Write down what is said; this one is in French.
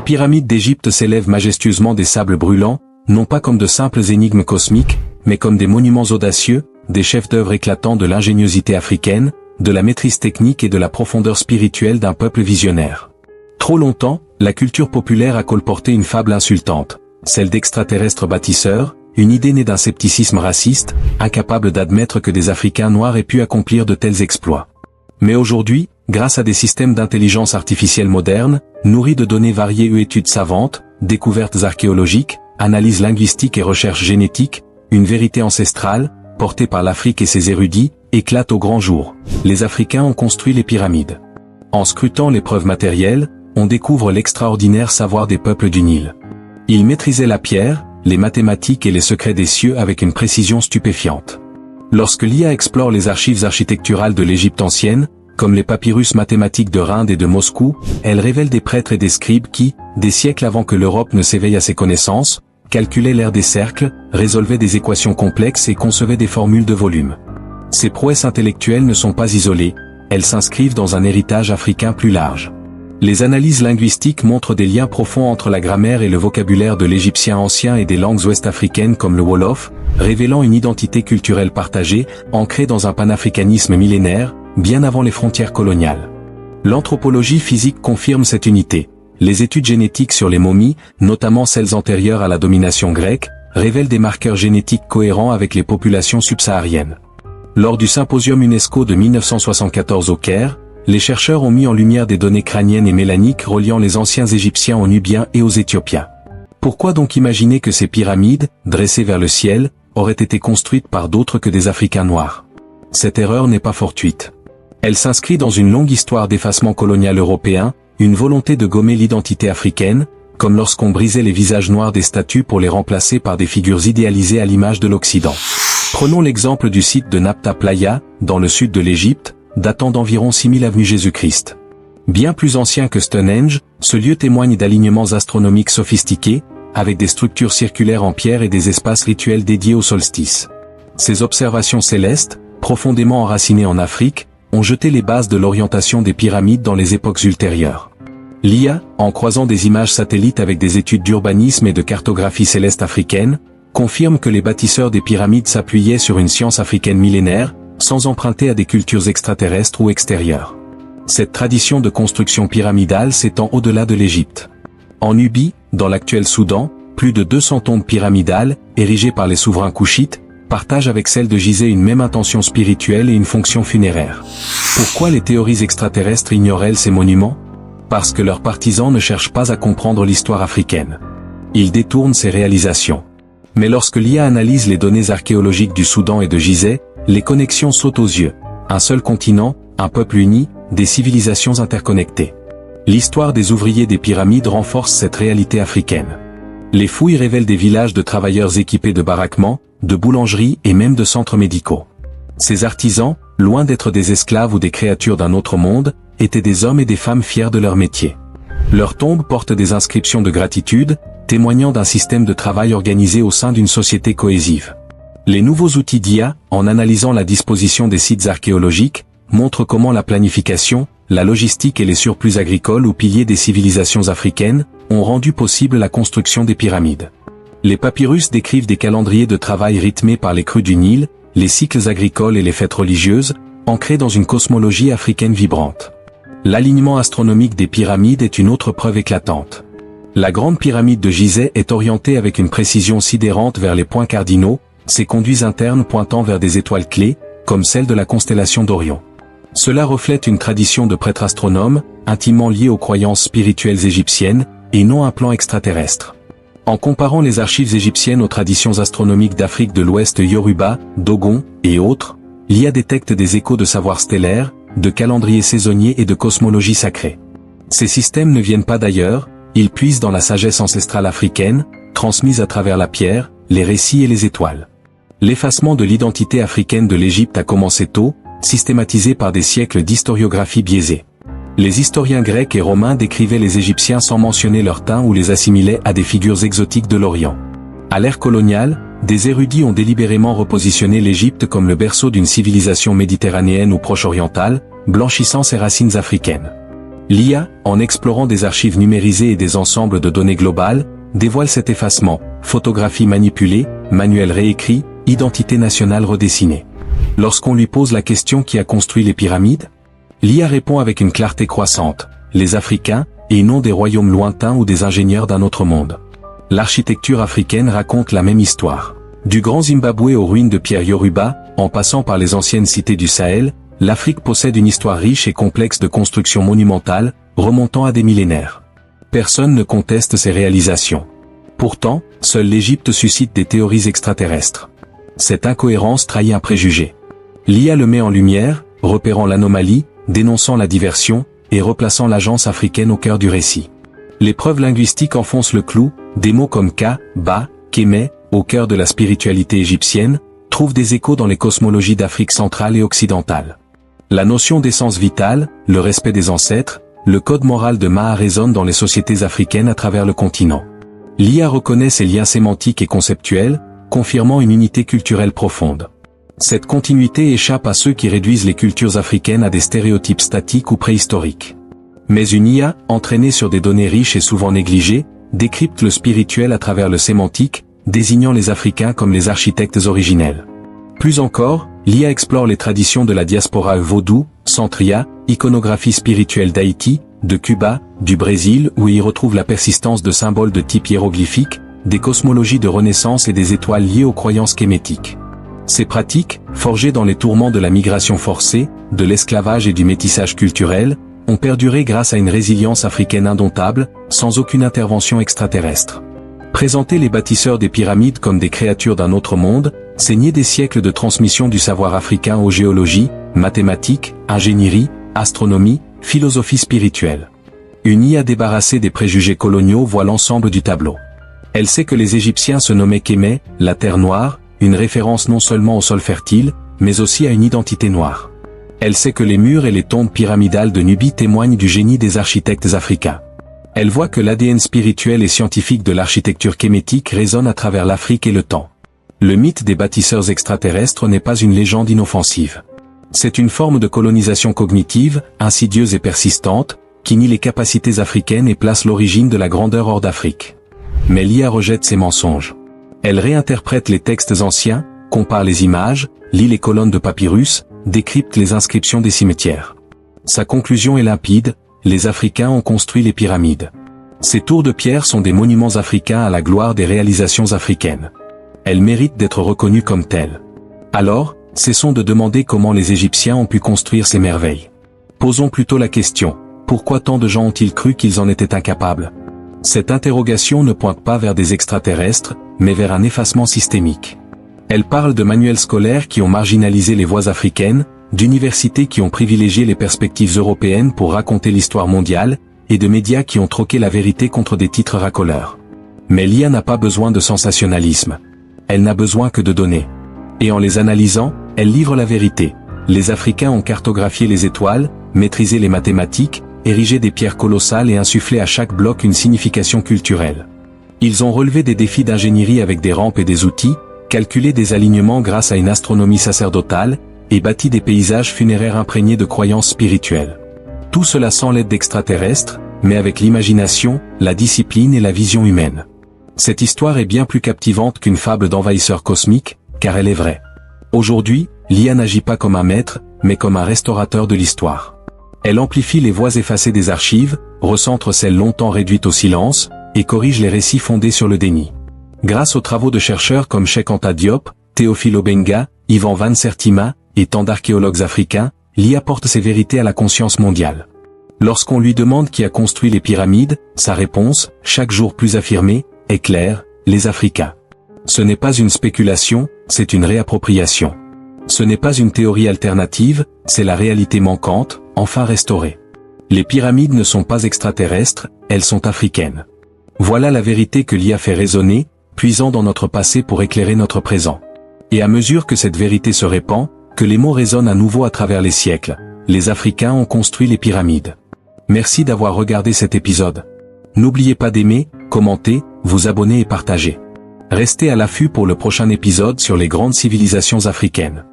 pyramides d'Égypte s'élèvent majestueusement des sables brûlants, non pas comme de simples énigmes cosmiques, mais comme des monuments audacieux, des chefs-d'œuvre éclatants de l'ingéniosité africaine, de la maîtrise technique et de la profondeur spirituelle d'un peuple visionnaire. Trop longtemps, la culture populaire a colporté une fable insultante, celle d'extraterrestres bâtisseurs, une idée née d'un scepticisme raciste, incapable d'admettre que des Africains noirs aient pu accomplir de tels exploits. Mais aujourd'hui, grâce à des systèmes d'intelligence artificielle modernes, nourris de données variées et études savantes, découvertes archéologiques, analyses linguistiques et recherches génétiques, une vérité ancestrale, portée par l'Afrique et ses érudits, éclate au grand jour. Les Africains ont construit les pyramides. En scrutant les preuves matérielles, on découvre l'extraordinaire savoir des peuples du Nil. Ils maîtrisaient la pierre, les mathématiques et les secrets des cieux avec une précision stupéfiante. Lorsque l'IA explore les archives architecturales de l'Égypte ancienne, comme les papyrus mathématiques de Rinde et de Moscou, elle révèle des prêtres et des scribes qui, des siècles avant que l'Europe ne s'éveille à ses connaissances, calculaient l'aire des cercles, résolvaient des équations complexes et concevaient des formules de volume. Ces prouesses intellectuelles ne sont pas isolées, elles s'inscrivent dans un héritage africain plus large. Les analyses linguistiques montrent des liens profonds entre la grammaire et le vocabulaire de l'égyptien ancien et des langues ouest-africaines comme le Wolof, révélant une identité culturelle partagée, ancrée dans un panafricanisme millénaire, bien avant les frontières coloniales. L'anthropologie physique confirme cette unité. Les études génétiques sur les momies, notamment celles antérieures à la domination grecque, révèlent des marqueurs génétiques cohérents avec les populations subsahariennes. Lors du symposium UNESCO de 1974 au Caire, les chercheurs ont mis en lumière des données crâniennes et mélaniques reliant les anciens Égyptiens aux Nubiens et aux Éthiopiens. Pourquoi donc imaginer que ces pyramides, dressées vers le ciel, auraient été construites par d'autres que des Africains noirs? Cette erreur n'est pas fortuite. Elle s'inscrit dans une longue histoire d'effacement colonial européen, une volonté de gommer l'identité africaine, comme lorsqu'on brisait les visages noirs des statues pour les remplacer par des figures idéalisées à l'image de l'Occident. Prenons l'exemple du site de Napta Playa, dans le sud de l'Égypte, datant d'environ 6000 avenue Jésus-Christ. Bien plus ancien que Stonehenge, ce lieu témoigne d'alignements astronomiques sophistiqués, avec des structures circulaires en pierre et des espaces rituels dédiés au solstice. Ces observations célestes, profondément enracinées en Afrique, ont jeté les bases de l'orientation des pyramides dans les époques ultérieures. L'IA, en croisant des images satellites avec des études d'urbanisme et de cartographie céleste africaine, confirme que les bâtisseurs des pyramides s'appuyaient sur une science africaine millénaire, sans emprunter à des cultures extraterrestres ou extérieures. Cette tradition de construction pyramidale s'étend au-delà de l'Égypte. En Nubie, dans l'actuel Soudan, plus de 200 tombes pyramidales, érigées par les souverains couchites, partagent avec celles de Gizeh une même intention spirituelle et une fonction funéraire. Pourquoi les théories extraterrestres ignorent-elles ces monuments? Parce que leurs partisans ne cherchent pas à comprendre l'histoire africaine. Ils détournent ces réalisations. Mais lorsque l'IA analyse les données archéologiques du Soudan et de Gizeh, les connexions sautent aux yeux. Un seul continent, un peuple uni, des civilisations interconnectées. L'histoire des ouvriers des pyramides renforce cette réalité africaine. Les fouilles révèlent des villages de travailleurs équipés de baraquements, de boulangeries et même de centres médicaux. Ces artisans, loin d'être des esclaves ou des créatures d'un autre monde, étaient des hommes et des femmes fiers de leur métier. Leurs tombes portent des inscriptions de gratitude, témoignant d'un système de travail organisé au sein d'une société cohésive. Les nouveaux outils d'IA, en analysant la disposition des sites archéologiques, montrent comment la planification, la logistique et les surplus agricoles ou piliers des civilisations africaines ont rendu possible la construction des pyramides. Les papyrus décrivent des calendriers de travail rythmés par les crues du Nil, les cycles agricoles et les fêtes religieuses, ancrés dans une cosmologie africaine vibrante. L'alignement astronomique des pyramides est une autre preuve éclatante. La grande pyramide de Gizeh est orientée avec une précision sidérante vers les points cardinaux, ses conduits internes pointant vers des étoiles clés, comme celle de la constellation d'Orion. Cela reflète une tradition de prêtres astronomes, intimement liée aux croyances spirituelles égyptiennes, et non un plan extraterrestre. En comparant les archives égyptiennes aux traditions astronomiques d'Afrique de l'Ouest Yoruba, Dogon, et autres, l'IA détecte des échos de savoir stellaire, de calendrier saisonnier et de cosmologie sacrée. Ces systèmes ne viennent pas d'ailleurs, ils puisent dans la sagesse ancestrale africaine, transmise à travers la pierre, les récits et les étoiles. L'effacement de l'identité africaine de l'Égypte a commencé tôt, systématisé par des siècles d'historiographie biaisée. Les historiens grecs et romains décrivaient les Égyptiens sans mentionner leur teint ou les assimilaient à des figures exotiques de l'Orient. À l'ère coloniale, des érudits ont délibérément repositionné l'Égypte comme le berceau d'une civilisation méditerranéenne ou proche-orientale, blanchissant ses racines africaines. L'IA, en explorant des archives numérisées et des ensembles de données globales, dévoile cet effacement, photographie manipulée, manuel réécrit, identité nationale redessinée. Lorsqu'on lui pose la question qui a construit les pyramides, l'IA répond avec une clarté croissante, les Africains, et non des royaumes lointains ou des ingénieurs d'un autre monde. L'architecture africaine raconte la même histoire. Du grand Zimbabwe aux ruines de Pierre Yoruba, en passant par les anciennes cités du Sahel, l'Afrique possède une histoire riche et complexe de constructions monumentales, remontant à des millénaires. Personne ne conteste ces réalisations. Pourtant, seule l'Égypte suscite des théories extraterrestres. Cette incohérence trahit un préjugé. L'IA le met en lumière, repérant l'anomalie, dénonçant la diversion, et replaçant l'agence africaine au cœur du récit. Les preuves linguistiques enfoncent le clou, des mots comme Ka, Ba, Kémé, au cœur de la spiritualité égyptienne, trouvent des échos dans les cosmologies d'Afrique centrale et occidentale. La notion d'essence vitale, le respect des ancêtres, le code moral de Maha résonne dans les sociétés africaines à travers le continent. L'IA reconnaît ces liens sémantiques et conceptuels, confirmant une unité culturelle profonde. Cette continuité échappe à ceux qui réduisent les cultures africaines à des stéréotypes statiques ou préhistoriques. Mais une IA, entraînée sur des données riches et souvent négligées, décrypte le spirituel à travers le sémantique, désignant les Africains comme les architectes originels. Plus encore, l'IA explore les traditions de la diaspora vaudou, Centria, iconographie spirituelle d'Haïti, de Cuba, du Brésil où y retrouve la persistance de symboles de type hiéroglyphique, des cosmologies de renaissance et des étoiles liées aux croyances kémétiques. Ces pratiques, forgées dans les tourments de la migration forcée, de l'esclavage et du métissage culturel, ont perduré grâce à une résilience africaine indomptable, sans aucune intervention extraterrestre. Présenter les bâtisseurs des pyramides comme des créatures d'un autre monde, c'est nier des siècles de transmission du savoir africain aux géologies, mathématiques, ingénierie, astronomie, philosophie spirituelle. Une IA débarrassée des préjugés coloniaux voit l'ensemble du tableau. Elle sait que les Égyptiens se nommaient Kémé, la terre noire, une référence non seulement au sol fertile, mais aussi à une identité noire. Elle sait que les murs et les tombes pyramidales de Nubie témoignent du génie des architectes africains. Elle voit que l'ADN spirituel et scientifique de l'architecture kémétique résonne à travers l'Afrique et le temps. Le mythe des bâtisseurs extraterrestres n'est pas une légende inoffensive. C'est une forme de colonisation cognitive, insidieuse et persistante, qui nie les capacités africaines et place l'origine de la grandeur hors d'Afrique. Mais l'IA rejette ces mensonges. Elle réinterprète les textes anciens, compare les images, lit les colonnes de papyrus, décrypte les inscriptions des cimetières. Sa conclusion est limpide, les Africains ont construit les pyramides. Ces tours de pierre sont des monuments africains à la gloire des réalisations africaines. Elles méritent d'être reconnues comme telles. Alors, cessons de demander comment les Égyptiens ont pu construire ces merveilles. Posons plutôt la question, pourquoi tant de gens ont-ils cru qu'ils en étaient incapables ? Cette interrogation ne pointe pas vers des extraterrestres, mais vers un effacement systémique. Elle parle de manuels scolaires qui ont marginalisé les voix africaines, d'universités qui ont privilégié les perspectives européennes pour raconter l'histoire mondiale, et de médias qui ont troqué la vérité contre des titres racoleurs. Mais l'IA n'a pas besoin de sensationnalisme. Elle n'a besoin que de données. Et en les analysant, elle livre la vérité. Les Africains ont cartographié les étoiles, maîtrisé les mathématiques, érigé des pierres colossales et insufflé à chaque bloc une signification culturelle. Ils ont relevé des défis d'ingénierie avec des rampes et des outils, calculé des alignements grâce à une astronomie sacerdotale, et bâti des paysages funéraires imprégnés de croyances spirituelles. Tout cela sans l'aide d'extraterrestres, mais avec l'imagination, la discipline et la vision humaine. Cette histoire est bien plus captivante qu'une fable d'envahisseur cosmique, car elle est vraie. Aujourd'hui, l'IA n'agit pas comme un maître, mais comme un restaurateur de l'histoire. Elle amplifie les voix effacées des archives, recentre celles longtemps réduites au silence, et corrige les récits fondés sur le déni. Grâce aux travaux de chercheurs comme Cheikh Anta Diop, Théophile Obenga, Ivan Van Sertima, et tant d'archéologues africains, l'IA porte ses vérités à la conscience mondiale. Lorsqu'on lui demande qui a construit les pyramides, sa réponse, chaque jour plus affirmée, est claire, les Africains. Ce n'est pas une spéculation, c'est une réappropriation. Ce n'est pas une théorie alternative, c'est la réalité manquante, enfin restaurée. Les pyramides ne sont pas extraterrestres, elles sont africaines. Voilà la vérité que l'IA fait résonner, puisant dans notre passé pour éclairer notre présent. Et à mesure que cette vérité se répand, que les mots résonnent à nouveau à travers les siècles, les Africains ont construit les pyramides. Merci d'avoir regardé cet épisode. N'oubliez pas d'aimer, commenter, vous abonner et partager. Restez à l'affût pour le prochain épisode sur les grandes civilisations africaines.